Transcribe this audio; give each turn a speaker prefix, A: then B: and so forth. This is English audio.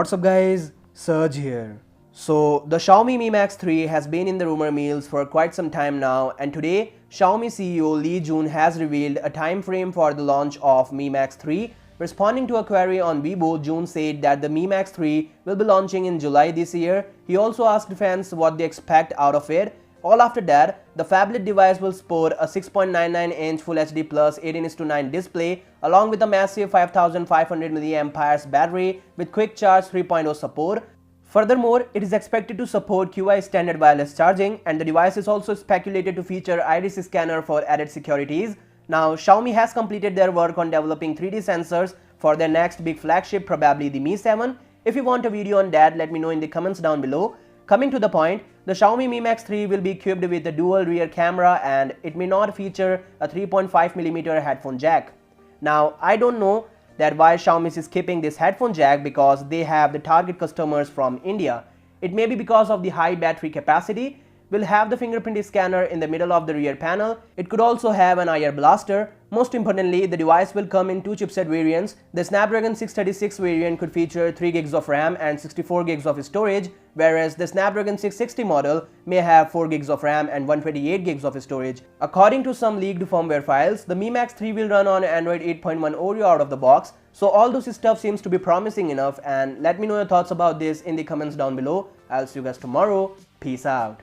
A: What's up guys, Surge here. So the Xiaomi Mi Max 3 has been in the rumor mills for quite some time now, and today Xiaomi CEO Li Jun has revealed a time frame for the launch of Mi Max 3. Responding to a query on Weibo, Jun said that the Mi Max 3 will be launching in July this year. He also asked fans what they expect out of it. All after that, the phablet device will sport a 6.99-inch Full HD Plus 18:9 display along with a massive 5500 mAh battery with quick charge 3.0 support. Furthermore, it is expected to support QI standard wireless charging, and the device is also speculated to feature iris scanner for added securities. Now, Xiaomi has completed their work on developing 3D sensors for their next big flagship, probably the Mi 7. If you want a video on that, let me know in the comments down below. Coming to the point, the Xiaomi Mi Max 3 will be equipped with a dual rear camera, and it may not feature a 3.5mm headphone jack. Now, I don't know that why Xiaomi is keeping this headphone jack, because they have the target customers from India. It may be because of the high battery capacity. Will have the fingerprint scanner in the middle of the rear panel. It could also have an IR blaster. Most importantly, the device will come in two chipset variants. The Snapdragon 636 variant could feature 3GB of RAM and 64GB of storage, whereas the Snapdragon 660 model may have 4GB of RAM and 128GB of storage. According to some leaked firmware files, the Mi Max 3 will run on Android 8.1 Oreo out of the box. So all those stuff seems to be promising enough, and let me know your thoughts about this in the comments down below. I'll see you guys tomorrow. Peace out.